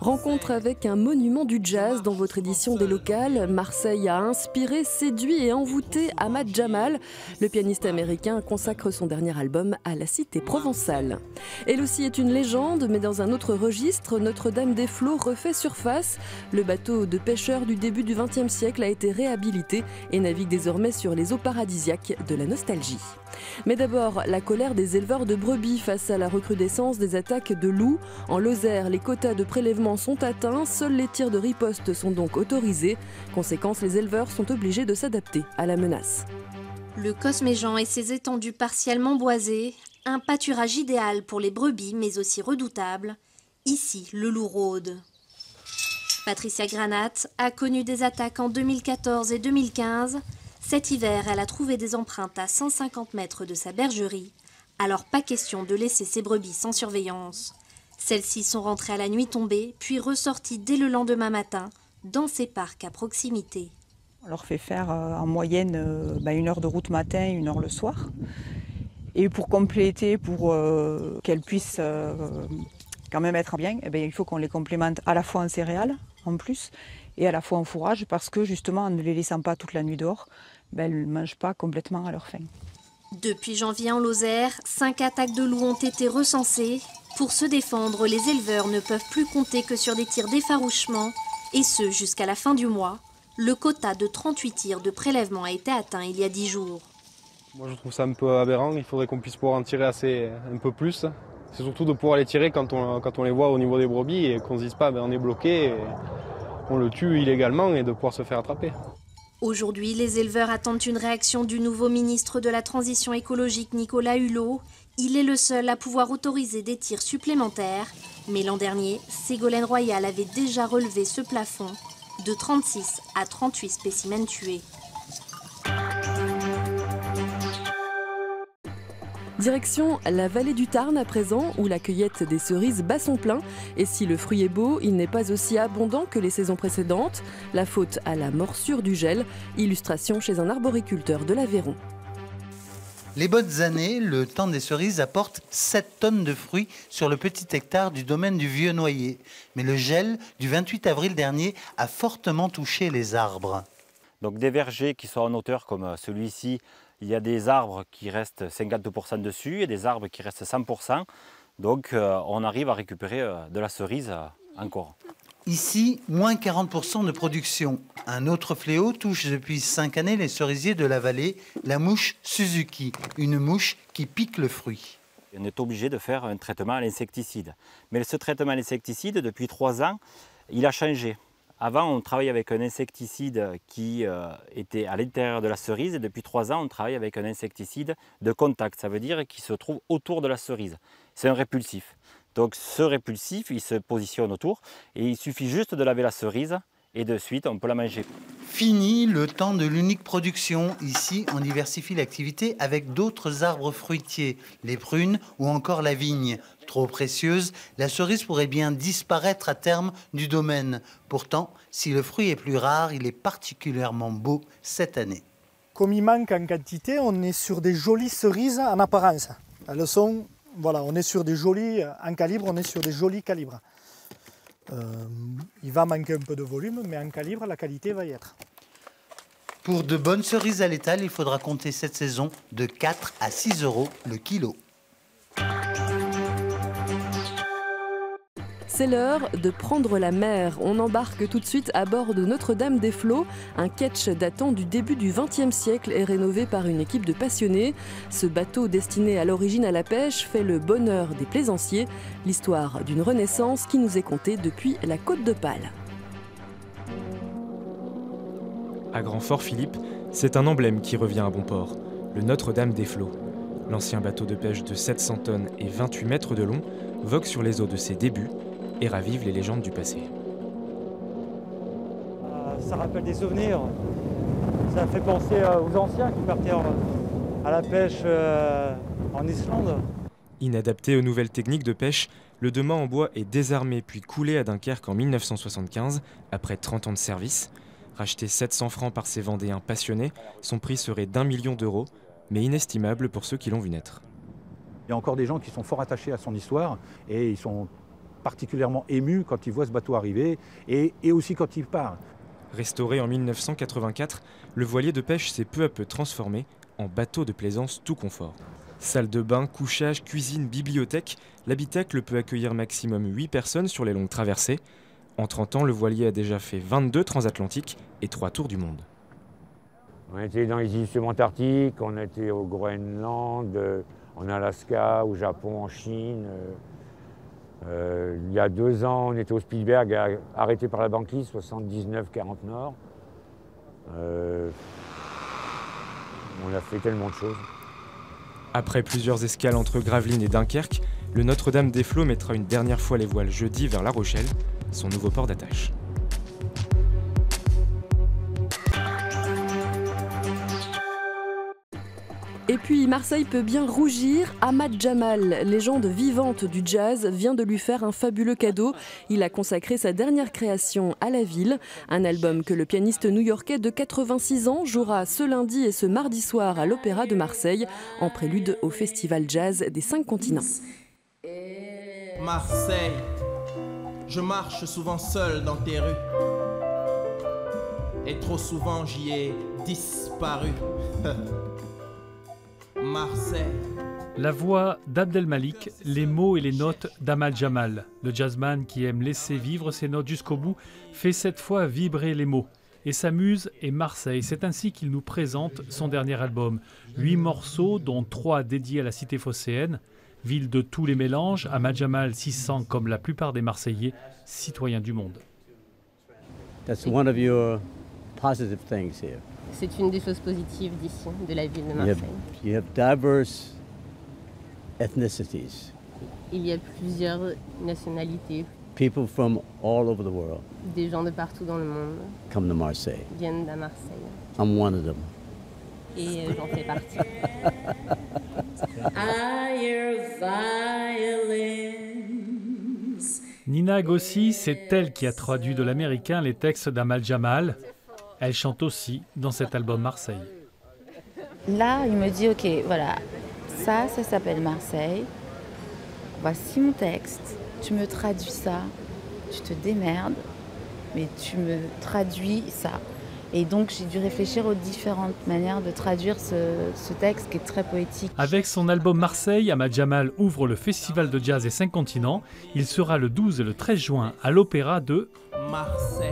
Rencontre avec un monument du jazz dans votre édition des locales. Marseille a inspiré, séduit et envoûté Ahmad Jamal. Le pianiste américain consacre son dernier album à la cité provençale. Elle aussi est une légende, mais dans un autre registre. Notre-Dame-des-Flots refait surface. Le bateau de pêcheurs du début du XXe siècle a été réhabilité et navigue désormais sur les eaux paradisiaques de la nostalgie. Mais d'abord, la colère des éleveurs de brebis face à la recrudescence des attaques de loups. En Lozère, les quotas de prélèvement sont atteints, seuls les tirs de riposte sont donc autorisés. Conséquence, les éleveurs sont obligés de s'adapter à la menace. Le Cosméjean et ses étendues partiellement boisées, un pâturage idéal pour les brebis mais aussi redoutable. Ici, le loup rôde. Patricia Granat a connu des attaques en 2014 et 2015. Cet hiver, elle a trouvé des empreintes à 150 mètres de sa bergerie. Alors pas question de laisser ses brebis sans surveillance. Celles-ci sont rentrées à la nuit tombée, puis ressorties dès le lendemain matin, dans ces parcs à proximité. On leur fait faire en moyenne 1 heure de route matin, 1 heure le soir. Et pour compléter, pour qu'elles puissent quand même être bien, il faut qu'on les complémente à la fois en céréales, en plus, et à la fois en fourrage, parce que justement, en ne les laissant pas toute la nuit dehors, elles ne mangent pas complètement à leur faim. Depuis janvier en Lozère, 5 attaques de loups ont été recensées. Pour se défendre, les éleveurs ne peuvent plus compter que sur des tirs d'effarouchement, et ce jusqu'à la fin du mois. Le quota de 38 tirs de prélèvement a été atteint il y a 10 jours. Moi je trouve ça un peu aberrant, il faudrait qu'on puisse pouvoir en tirer un peu plus. C'est surtout de pouvoir les tirer quand on les voit au niveau des brebis et qu'on ne se dise pas on est bloqué, et on le tue illégalement et de pouvoir se faire attraper. Aujourd'hui, les éleveurs attendent une réaction du nouveau ministre de la Transition écologique Nicolas Hulot. Il est le seul à pouvoir autoriser des tirs supplémentaires. Mais l'an dernier, Ségolène Royal avait déjà relevé ce plafond de 36 à 38 spécimens tués. Direction la vallée du Tarn à présent, où la cueillette des cerises bat son plein. Et si le fruit est beau, il n'est pas aussi abondant que les saisons précédentes. La faute à la morsure du gel. Illustration chez un arboriculteur de l'Aveyron. Les bonnes années, le temps des cerises apporte 7 tonnes de fruits sur le petit hectare du domaine du Vieux-Noyer. Mais le gel du 28 avril dernier a fortement touché les arbres. Donc des vergers qui sont en hauteur comme celui-ci, il y a des arbres qui restent 50% dessus et des arbres qui restent 100%. Donc on arrive à récupérer de la cerise encore. Ici, moins 40% de production. Un autre fléau touche depuis 5 années les cerisiers de la vallée, la mouche Suzuki, une mouche qui pique le fruit. On est obligé de faire un traitement à l'insecticide. Mais ce traitement à l'insecticide, depuis 3 ans, il a changé. Avant, on travaillait avec un insecticide qui était à l'intérieur de la cerise et depuis 3 ans, on travaille avec un insecticide de contact. Ça veut dire qu'il se trouve autour de la cerise. C'est un répulsif. Donc ce répulsif, il se positionne autour et il suffit juste de laver la cerise et de suite, on peut la manger. Fini le temps de l'unique production. Ici, on diversifie l'activité avec d'autres arbres fruitiers, les prunes ou encore la vigne. Trop précieuse, la cerise pourrait bien disparaître à terme du domaine. Pourtant, si le fruit est plus rare, il est particulièrement beau cette année. Comme il manque en quantité, on est sur des jolies cerises en apparence. Elles sont, voilà, on est sur des jolis, en calibre, on est sur des jolis calibres. Il va manquer un peu de volume, mais en calibre, la qualité va y être. Pour de bonnes cerises à l'étal, il faudra compter cette saison de 4 à 6 € le kilo. C'est l'heure de prendre la mer. On embarque tout de suite à bord de Notre-Dame-des-Flots. Un ketch datant du début du XXe siècle est rénové par une équipe de passionnés. Ce bateau destiné à l'origine à la pêche fait le bonheur des plaisanciers. L'histoire d'une renaissance qui nous est contée depuis la Côte d'Opale. À Grand-Fort-Philippe, c'est un emblème qui revient à bon port, le Notre-Dame-des-Flots. L'ancien bateau de pêche de 700 tonnes et 28 mètres de long vogue sur les eaux de ses débuts et ravive les légendes du passé. Ça rappelle des souvenirs. Ça fait penser aux anciens qui partaient à la pêche en Islande. Inadapté aux nouvelles techniques de pêche, le Demain en bois est désarmé puis coulé à Dunkerque en 1975, après 30 ans de service. Racheté 700 francs par ces Vendéens passionnés, son prix serait d'1 million d'euros, mais inestimable pour ceux qui l'ont vu naître. Il y a encore des gens qui sont fort attachés à son histoire et ils sont particulièrement ému quand il voit ce bateau arriver et aussi quand il part. Restauré en 1984, le voilier de pêche s'est peu à peu transformé en bateau de plaisance tout confort. Salle de bain, couchage, cuisine, bibliothèque, l'habitacle peut accueillir maximum 8 personnes sur les longues traversées. En 30 ans, le voilier a déjà fait 22 transatlantiques et 3 tours du monde. On a été dans les îles subantarctiques, on a été au Groenland, en Alaska, au Japon, en Chine. Il y a 2 ans, on était au Spielberg, arrêté par la banquise, 79-40 Nord. On a fait tellement de choses. Après plusieurs escales entre Gravelines et Dunkerque, le Notre-Dame des Flots mettra une dernière fois les voiles jeudi vers La Rochelle, son nouveau port d'attache. Et puis Marseille peut bien rougir. Ahmad Jamal, légende vivante du jazz, vient de lui faire un fabuleux cadeau. Il a consacré sa dernière création à la ville. Un album que le pianiste new-yorkais de 86 ans jouera ce lundi et ce mardi soir à l'Opéra de Marseille, en prélude au Festival Jazz des 5 continents. Marseille, je marche souvent seul dans tes rues. Et trop souvent j'y ai disparu. Marseille. La voix d'Abdel Malik, les mots et les notes d'Ahmad Jamal. Le jazzman qui aime laisser vivre ses notes jusqu'au bout fait cette fois vibrer les mots. Et sa muse est Marseille. C'est ainsi qu'il nous présente son dernier album. 8 morceaux, dont 3 dédiés à la cité phocéenne. Ville de tous les mélanges, Ahmad Jamal s'y sent comme la plupart des Marseillais, citoyens du monde. That's one of your positive things here. C'est une des choses positives d'ici, de la ville de Marseille. You have diverse ethnicities. Il y a plusieurs nationalités. People from all over the world. Des gens de partout dans le monde. Come to Marseille. Viennent à Marseille. I'm one of them. Et j'en fais partie. Nina Gossi, c'est elle qui a traduit de l'américain les textes d'Ahmad Jamal. Elle chante aussi dans cet album Marseille. Là, il me dit, ok, voilà, ça s'appelle Marseille. Voici mon texte. Tu me traduis ça. Tu te démerdes, mais tu me traduis ça. Et donc, j'ai dû réfléchir aux différentes manières de traduire ce texte qui est très poétique. Avec son album Marseille, Ahmad Jamal ouvre le Festival de jazz des 5 continents. Il sera le 12 et le 13 juin à l'Opéra de Marseille.